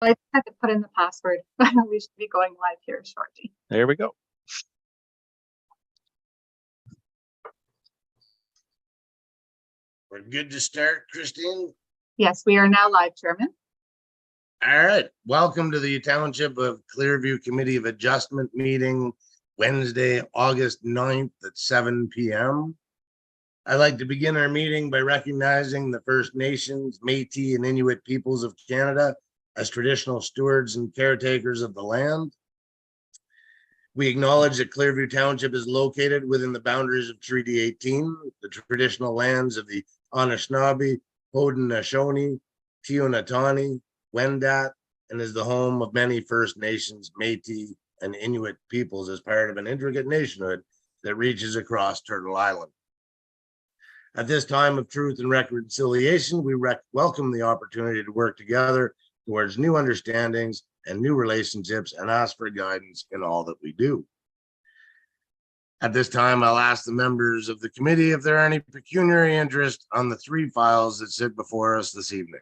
I had to put in the password. We should be going live here shortly. There we go. We're good to start, Christine. Yes, we are now live, Chairman. All right. Welcome to the Township of Clearview Committee of Adjustment meeting, Wednesday, August 9th at 7 p.m. I'd like to begin our meeting by recognizing the First Nations, Métis, and Inuit peoples of Canada as traditional stewards and caretakers of the land. We acknowledge that Clearview Township is located within the boundaries of Treaty 18, the traditional lands of the Anishinaabe, Haudenosaunee, Teonatani, Wendat, and is the home of many First Nations, Métis, and Inuit peoples as part of an intricate nationhood that reaches across Turtle Island. At this time of truth and reconciliation, we welcome the opportunity to work together towards new understandings and new relationships and ask for guidance in all that we do. At this time, I'll ask the members of the committee if there are any pecuniary interest on the three files that sit before us this evening.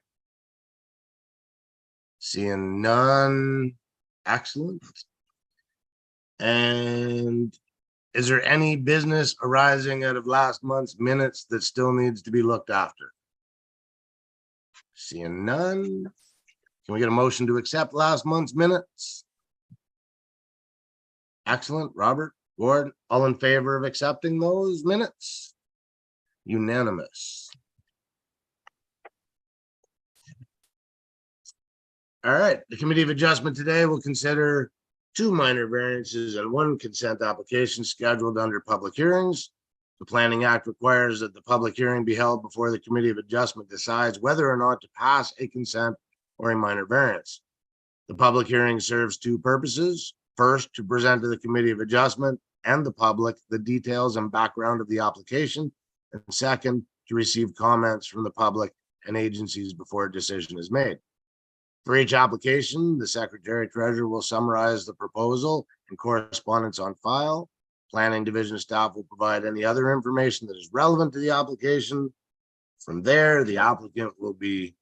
Seeing none. Excellent. And is there any business arising out of last month's minutes that still needs to be looked after? Seeing none. Can we get a motion to accept last month's minutes? Excellent. Robert, Gord, all in favor of accepting those minutes? Unanimous. All right. The Committee of Adjustment today will consider two minor variances and one consent application scheduled under public hearings. The Planning Act requires that the public hearing be held before the Committee of Adjustment decides whether or not to pass a consent or a minor variance. The public hearing serves two purposes. First, to present to the Committee of Adjustment and the public the details and background of the application. And second, to receive comments from the public and agencies before a decision is made. For each application, the Secretary Treasurer will summarize the proposal and correspondence on file. Planning Division staff will provide any other information that is relevant to the application. From there, the applicant will be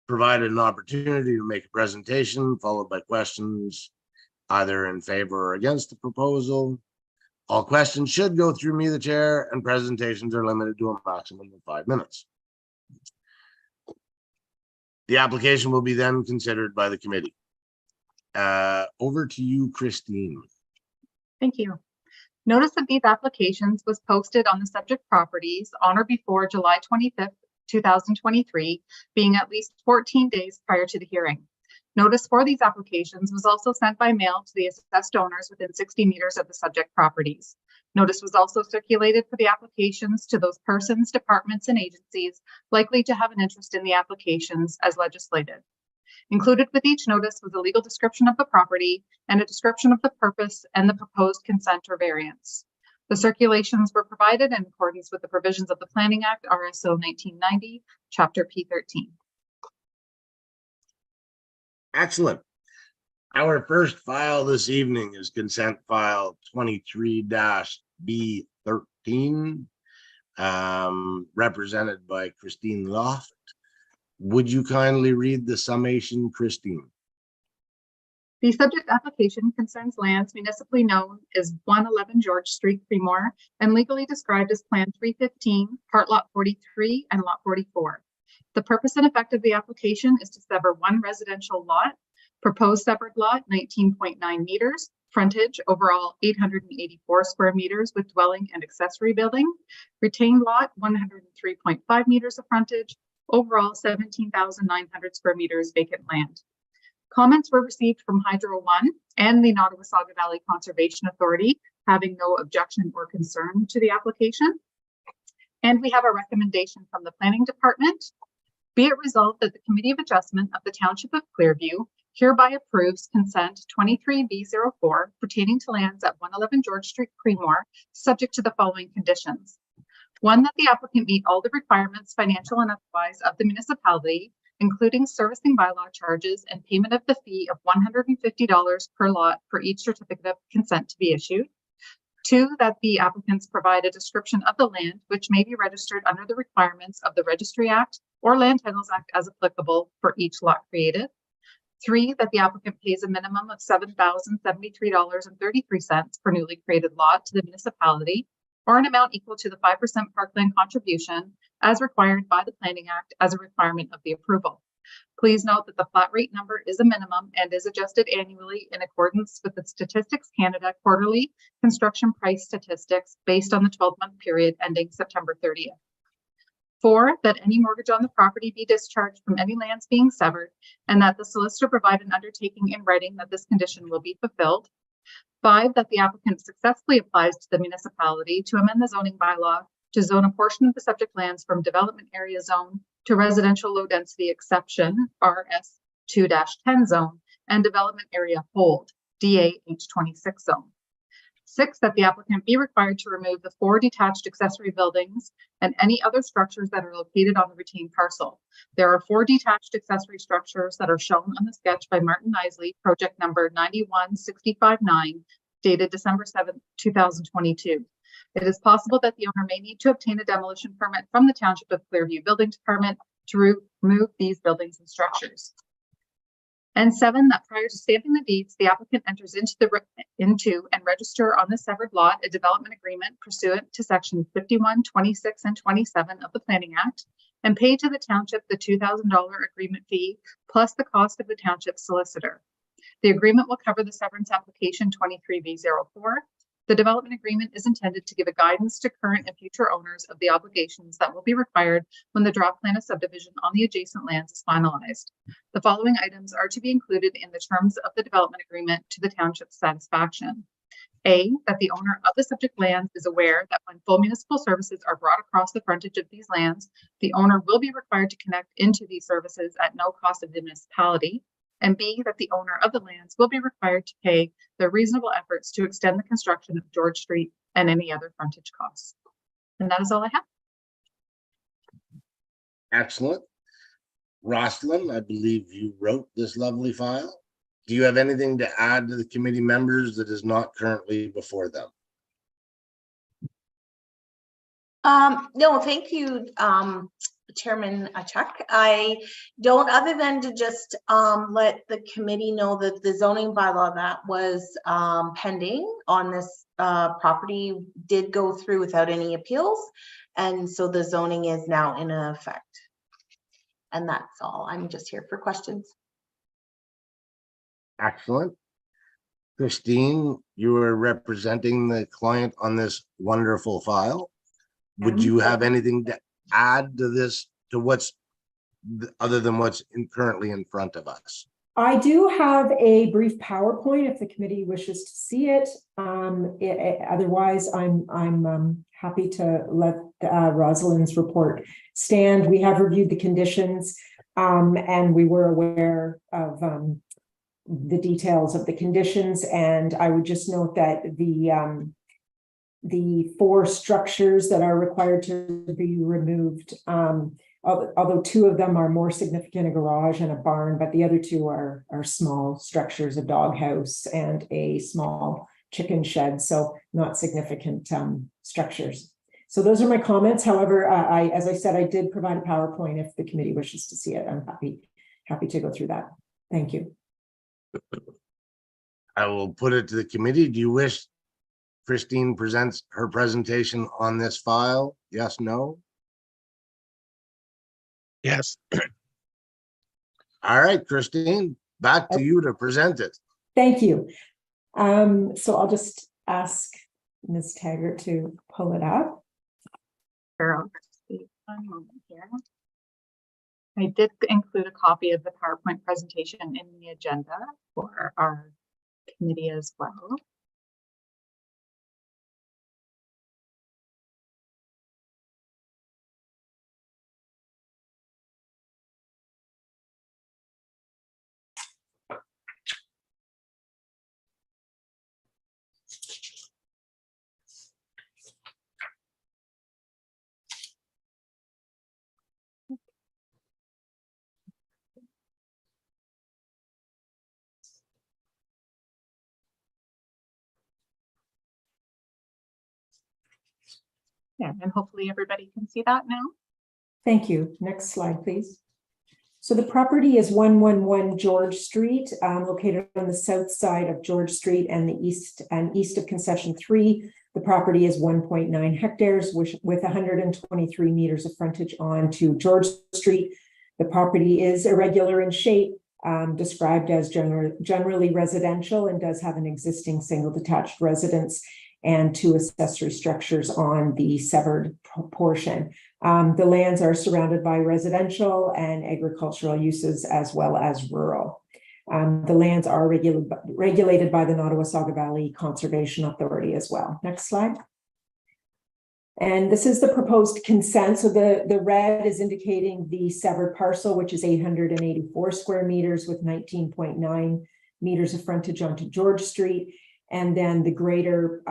provided an opportunity to make a presentation, followed by questions either in favor or against the proposal. All questions should go through me, the chair, and presentations are limited to a maximum of 5 minutes. The application will be then considered by the committee. Over to you, Christine. Thank you. Notice of these applications was posted on the subject properties on or before July 25th, 2023, being at least 14 days prior to the hearing. Notice for these applications was also sent by mail to the assessed owners within 60 meters of the subject properties. Notice was also circulated for the applications to those persons, departments, and agencies likely to have an interest in the applications as legislated. Included with each notice was a legal description of the property and a description of the purpose and the proposed consent or variance. The circulations were provided in accordance with the provisions of the Planning Act, RSO 1990, Chapter P13. Excellent. Our first file this evening is consent file 23-B13, represented by Christine Loft. Would you kindly read the summation, Christine? The subject application concerns lands municipally known as 111 George Street, Creemore, and legally described as Plan 315, Part Lot 43 and Lot 44. The purpose and effect of the application is to sever one residential lot, proposed severed lot 19.9 meters, frontage overall 884 square meters with dwelling and accessory building, retained lot 103.5 meters of frontage, overall 17,900 square meters vacant land. Comments were received from Hydro One and the Nottawasaga Valley Conservation Authority, having no objection or concern to the application. And we have a recommendation from the Planning Department. Be it resolved that the Committee of Adjustment of the Township of Clearview hereby approves consent 23B04 pertaining to lands at 111 George Street, Creemore, subject to the following conditions. One, that the applicant meet all the requirements, financial and otherwise, of the municipality, including servicing bylaw charges and payment of the fee of $150 per lot for each certificate of consent to be issued. Two, that the applicants provide a description of the land which may be registered under the requirements of the Registry Act or Land Titles Act as applicable for each lot created. 3, that the applicant pays a minimum of $7,073.33 per newly created lot to the municipality, or an amount equal to the 5% parkland contribution as required by the Planning Act as a requirement of the approval. Please note that the flat rate number is a minimum and is adjusted annually in accordance with the Statistics Canada quarterly construction price statistics based on the 12-month period ending September 30th. 4, that any mortgage on the property be discharged from any lands being severed, and that the solicitor provide an undertaking in writing that this condition will be fulfilled. 5, that the applicant successfully applies to the municipality to amend the zoning bylaw to zone a portion of the subject lands from development area zone to residential low density exception, RS 2-10 zone, and development area hold, DA-H26 zone. 6, that the applicant be required to remove the 4 detached accessory buildings and any other structures that are located on the retained parcel. There are 4 detached accessory structures that are shown on the sketch by Martin Isley, project number 91659, dated December 7, 2022. It is possible that the owner may need to obtain a demolition permit from the Township of Clearview Building Department to remove these buildings and structures. And 7, that prior to stamping the deeds, the applicant enters into and register on the severed lot a development agreement pursuant to sections 51, 26, and 27 of the Planning Act, and pay to the township the $2,000 agreement fee plus the cost of the township solicitor. The agreement will cover the severance application 23V04. The development agreement is intended to give a guidance to current and future owners of the obligations that will be required when the draft plan of subdivision on the adjacent lands is finalized. The following items are to be included in the terms of the development agreement to the township's satisfaction. A, that the owner of the subject lands is aware that when full municipal services are brought across the frontage of these lands, the owner will be required to connect into these services at no cost of the municipality. And B, that the owner of the lands will be required to pay the reasonable efforts to extend the construction of George Street and any other frontage costs. And that is all I have. Excellent. Rosalind, I believe you wrote this lovely file. Do you have anything to add to the committee members that is not currently before them? No, thank you, Chairman Chuck. I don't, other than to just let the committee know that the zoning bylaw that was pending on this property did go through without any appeals, and so the zoning is now in effect. And that's all. I'm just here for questions. Excellent. Christine, you are representing the client on this wonderful file. Would you have anything to add to this, to what's other than what's currently in front of us? I do have a brief PowerPoint if the committee wishes to see it. Otherwise, I'm happy to let Rosalind's report stand. We have reviewed the conditions, and we were aware of the details of the conditions. And I would just note that the 4 structures that are required to be removed, although 2 of them are more significant, a garage and a barn, but the other 2 are small structures, a doghouse and a small chicken shed, so not significant structures. So those are my comments. However, as I said, I did provide a PowerPoint if the committee wishes to see it. I'm happy to go through that. Thank you. I will put it to the committee. Do you wish Christine presents her presentation on this file? Yes, no? Yes. All right, Christine, back to you to present it. Thank you. So I'll just ask Ms. Taggart to pull it up. Sure, I'll just see one moment here. I did include a copy of the PowerPoint presentation in the agenda for our committee as well. Yeah, and hopefully everybody can see that now. Thank you. Next slide, please. So the property is 111 George Street, located on the south side of George Street and the east of concession 3. The property is 1.9 hectares with 123 meters of frontage onto George Street. The property is irregular in shape, described as generally residential, and does have an existing single detached residence and 2 accessory structures on the severed portion. The lands are surrounded by residential and agricultural uses as well as rural. The lands are regulated by the Nottawasaga Valley Conservation Authority as well. Next slide. And this is the proposed consent. So the red is indicating the severed parcel, which is 884 square meters with 19.9 meters of frontage onto George Street. And then the greater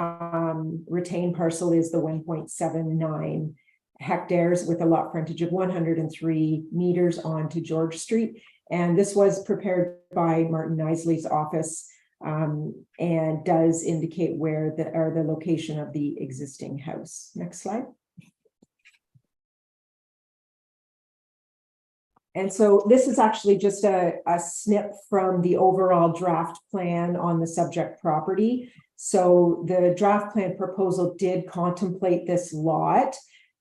retained parcel is the 1.79 hectares with a lot frontage of 103 meters onto George Street. And this was prepared by Martin Isley's office and does indicate where the location of the existing house. Next slide. And so this is actually just a snip from the overall draft plan on the subject property. So the draft plan proposal did contemplate this lot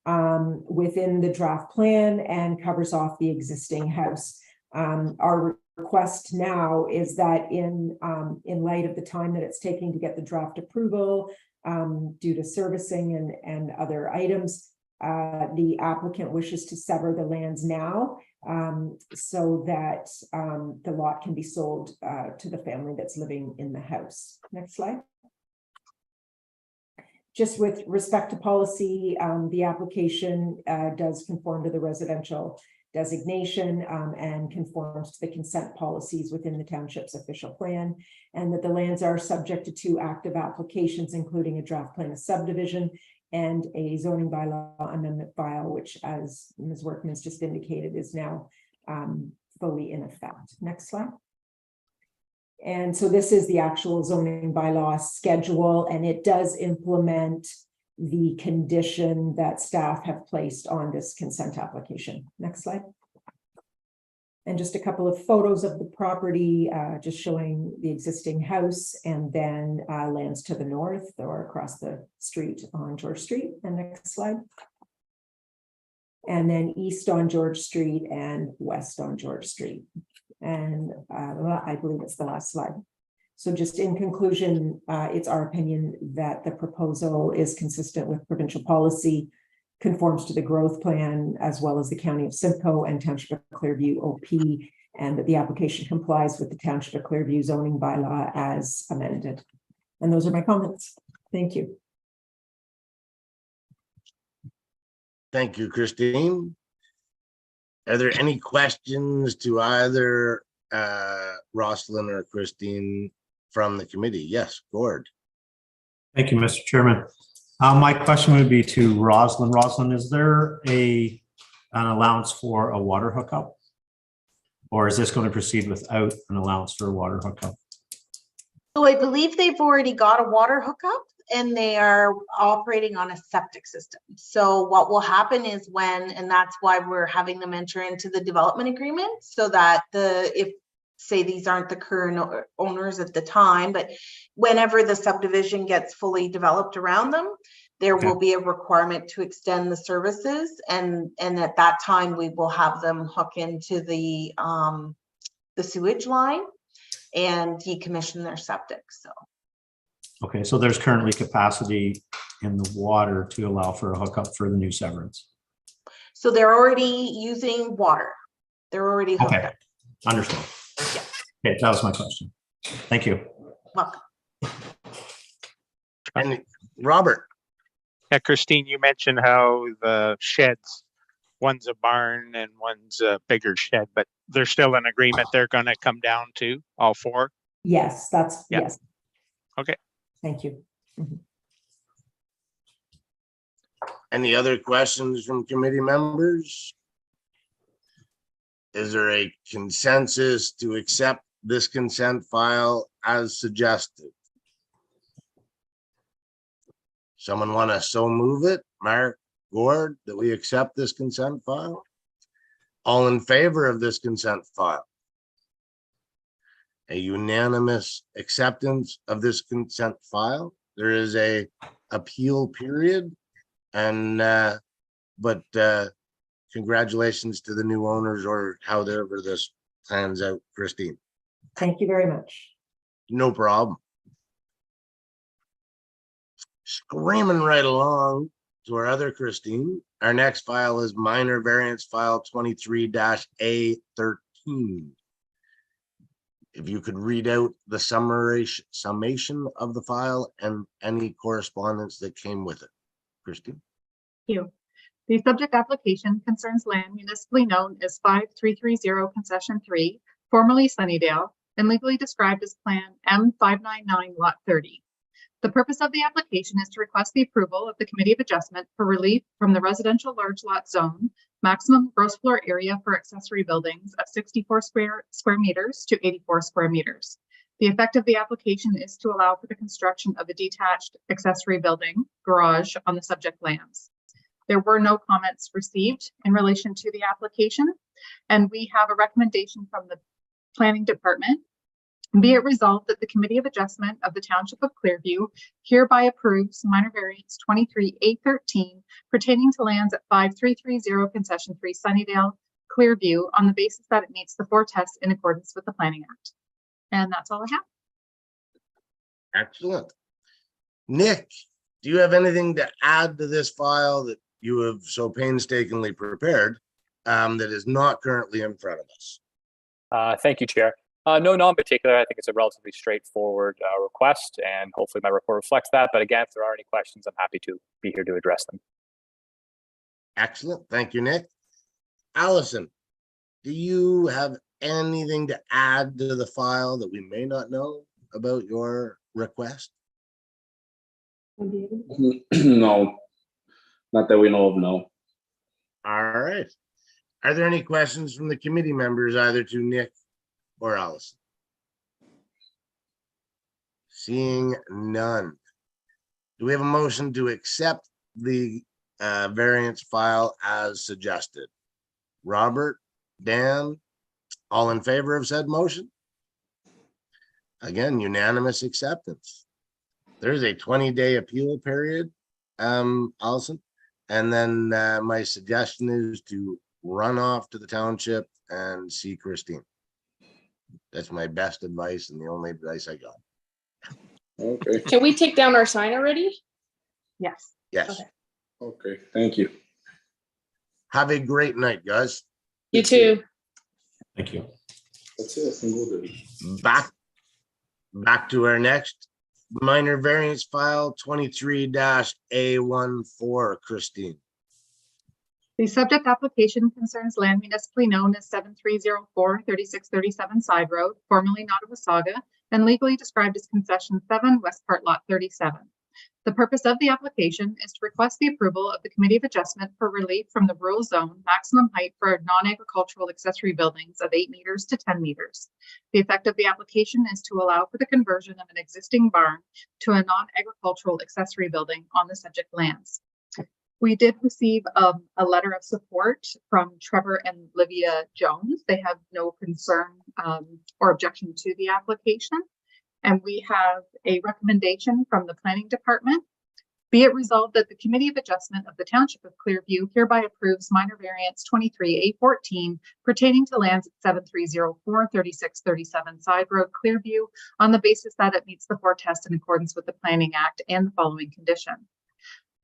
within the draft plan and covers off the existing house. Our request now is that in light of the time that it's taking to get the draft approval due to servicing and other items, the applicant wishes to sever the lands now so that the lot can be sold to the family that's living in the house. Next slide. Just with respect to policy, the application does conform to the residential designation and conforms to the consent policies within the township's official plan, and that the lands are subject to 2 active applications, including a draft plan of subdivision and a zoning bylaw amendment file, which, as Ms. Workman's just indicated, is now fully in effect. Next slide. And so this is the actual zoning bylaw schedule, and it does implement the condition that staff have placed on this consent application. Next slide. And just a couple of photos of the property, just showing the existing house and then lands to the north or across the street on George Street. And next slide. And then east on George Street and west on George Street. And I believe it's the last slide. So just in conclusion, it's our opinion that the proposal is consistent with provincial policy, conforms to the growth plan, as well as the County of Simcoe and Township of Clearview OP, and that the application complies with the Township of Clearview zoning bylaw as amended. And those are my comments. Thank you. Thank you, Christine. Are there any questions to either Rosalind or Christine from the committee? Yes, Gord. Thank you, Mr. Chairman. My question would be to Rosalind. Rosalind, is there an allowance for a water hookup? Or is this going to proceed without an allowance for a water hookup? So I believe they've already got a water hookup and they are operating on a septic system. So what will happen is and that's why we're having them enter into the development agreement, so that if say these aren't the current owners at the time, but whenever the subdivision gets fully developed around them, there will be a requirement to extend the services, and at that time we will have them hook into the sewage line and decommission their septic. So okay, so there's currently capacity in the water to allow for a hookup for the new severance. So they're already using water. They're already hooked up. Understand. Yeah. Okay, that was my question. Thank you. Welcome. And Robert. Yeah, Christine, you mentioned how the sheds, one's a barn and one's a bigger shed, but they're still in agreement. They're going to come down to all 4. Yes, yes. Okay. Thank you. Mhm. Any other questions from committee members? Is there a consensus to accept this consent file as suggested? Someone want to so move it? Mark, Gord, that we accept this consent file? All in favor of this consent file? A unanimous acceptance of this consent file. There is a appeal period and but congratulations to the new owners or however this plans out, Christine. Thank you very much. No problem. Screaming right along to our other Christine. Our next file is minor variance file 23-A13. If you could read out the summation of the file and any correspondence that came with it. Christine? Thank you. The subject application concerns land municipally known as 5330 Concession 3, formerly Sunnydale, and legally described as Plan M599 Lot 30. The purpose of the application is to request the approval of the Committee of Adjustment for relief from the residential large lot zone, maximum gross floor area for accessory buildings of 64 square meters to 84 square meters. The effect of the application is to allow for the construction of a detached accessory building garage on the subject lands. There were no comments received in relation to the application, and we have a recommendation from the Planning Department. Be it resolved that the Committee of Adjustment of the Township of Clearview hereby approves minor variance 23A13 pertaining to lands at 5330 Concession 3 Sunnydale, Clearview, on the basis that it meets the 4 tests in accordance with the Planning Act. And that's all I have. Excellent. Nick, do you have anything to add to this file that you have so painstakingly prepared that is not currently in front of us? Thank you, Chair. No, not in particular. I think it's a relatively straightforward request, and hopefully my report reflects that. But again, if there are any questions, I'm happy to be here to address them. Excellent. Thank you, Nick. Allison, do you have anything to add to the file that we may not know about your request? No, not that we know of, no. All right. Are there any questions from the committee members, either to Nick or Allison? Seeing none. Do we have a motion to accept the variance file as suggested? Robert, Dan, all in favor of said motion? Again, unanimous acceptance. There's a 20-day appeal period, Allison. And then my suggestion is to run off to the township and see Christine. That's my best advice and the only advice I got. Okay, Can we take down our sign already? Yes. Yes. Okay. okay, thank you. Have a great night, guys. You too. Thank you. That's it, I can go there. Back to our next minor variance file 23-A14, Christine. The subject application concerns land municipally known as 7304 3637 Side Road, formerly Nottawasaga, and legally described as Concession 7, West Part Lot 37. The purpose of the application is to request the approval of the Committee of Adjustment for relief from the rural zone maximum height for non-agricultural accessory buildings of 8 meters to 10 meters. The effect of the application is to allow for the conversion of an existing barn to a non-agricultural accessory building on the subject lands. We did receive a letter of support from Trevor and Livia Jones. They have no concern or objection to the application. And we have a recommendation from the Planning Department. Be it resolved that the Committee of Adjustment of the Township of Clearview hereby approves minor variance 23A14 pertaining to lands at 7304 3637 Side Road, Clearview, on the basis that it meets the 4 tests in accordance with the Planning Act and the following condition.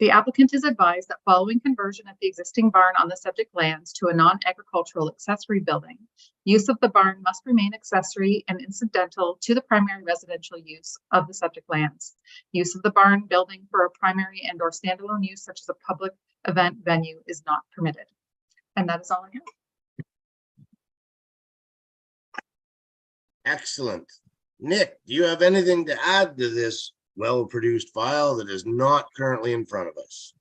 The applicant is advised that following conversion of the existing barn on the subject lands to a non-agricultural accessory building, use of the barn must remain accessory and incidental to the primary residential use of the subject lands. Use of the barn building for a primary and or standalone use such as a public event venue is not permitted. And that is all I have. Excellent. Nick, do you have anything to add to this well-produced file that is not currently in front of us?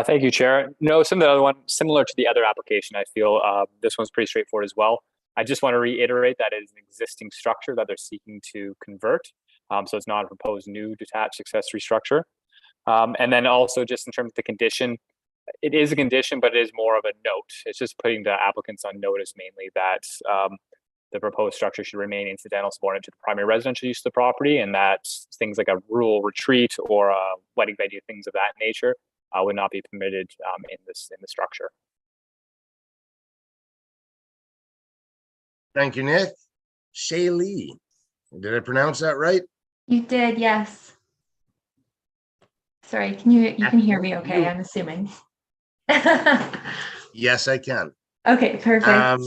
Thank you, Chair. No, some of the other one, similar to the other application, I feel this one's pretty straightforward as well. I just want to reiterate that it is an existing structure that they're seeking to convert. So it's not a proposed new detached accessory structure. And then also just in terms of the condition, It is a condition, but it is more of a note. It's just putting the applicants on notice mainly that the proposed structure should remain incidental subordinate to the primary residential use of the property, and that things like a rural retreat or a wedding venue, things of that nature, would not be permitted in the structure. Thank you, Nick. Shaylee, did I pronounce that right? You did, yes. Sorry, you can hear me okay, I'm assuming. Yes, I can. Okay, perfect.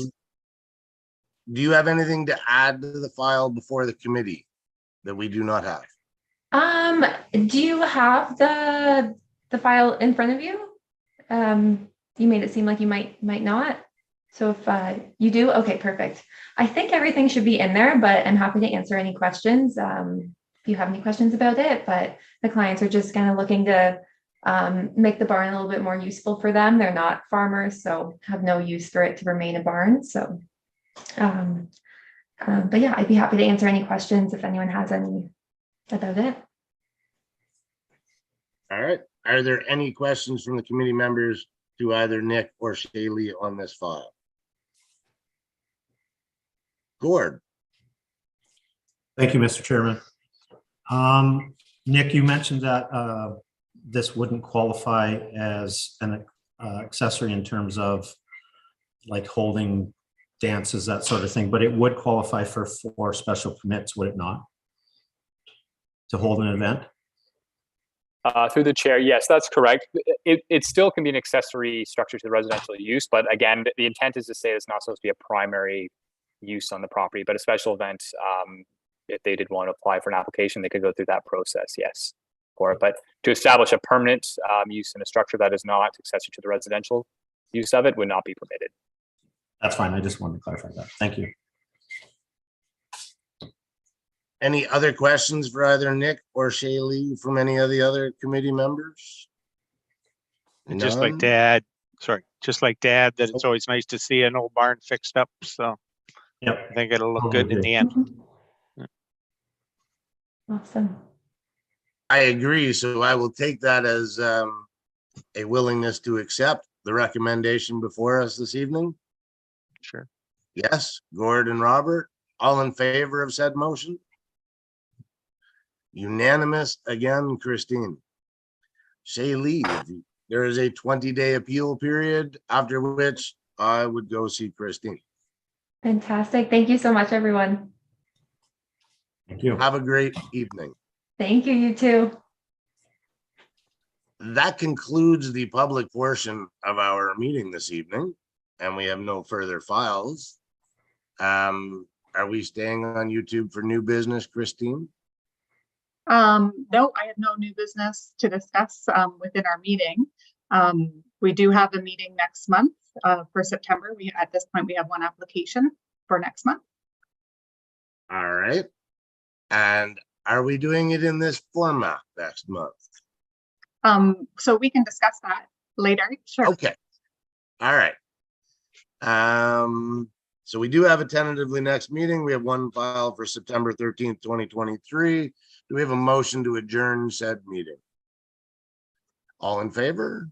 Do you have anything to add to the file before the committee that we do not have? Do you have the file in front of you? You made it seem like you might not. So if you do, okay, perfect. I think everything should be in there, but I'm happy to answer any questions if you have any questions about it. But the clients are just kind of looking to make the barn a little bit more useful for them. They're not farmers, so have no use for it to remain a barn. So, but yeah, I'd be happy to answer any questions if anyone has any about it. All right. Are there any questions from the committee members to either Nick or Shaylee on this file? Gord. Thank you, Mr. Chairman. Nick, you mentioned that this wouldn't qualify as an accessory in terms of like holding dances, that sort of thing, but it would qualify for 4 special permits, would it not? To hold an event? Through the chair, yes, that's correct. It still can be an accessory structure to the residential use, but again, the intent is to say it's not supposed to be a primary use on the property, but a special event, if they did want to apply for an application, they could go through that process, yes, for it. But to establish a permanent use in a structure that is not accessory to the residential use of it would not be permitted. That's fine. I just wanted to clarify that. Thank you. Any other questions for either Nick or Shaylee from any of the other committee members? I'd just like to None? add, that it's always nice to see an old barn fixed up. So Yep. I think it'll look Totally good in agree. the end. Awesome. I agree. So I will take that as a willingness to accept the recommendation before us this evening. Sure. Yes, Gord and Robert, all in favor of said motion? Unanimous again, Christine. Shaylee, there is a 20-day appeal period, after which I would go see Christine. Fantastic. Thank you so much, everyone. Thank you. Have a great evening. Thank you, you too. That concludes the public portion of our meeting this evening, and we have no further files. Are we staying on YouTube for new business, Christine? No, I have no new business to discuss within our meeting. We do have a meeting next month for September. At this point, we have 1 application for next month. All right. And are we doing it in this format next month? So we can discuss that later. Sure. Okay. All right. So we do have a tentatively next meeting. We have 1 file for September 13th, 2023. Do we have a motion to adjourn said meeting? All in favor?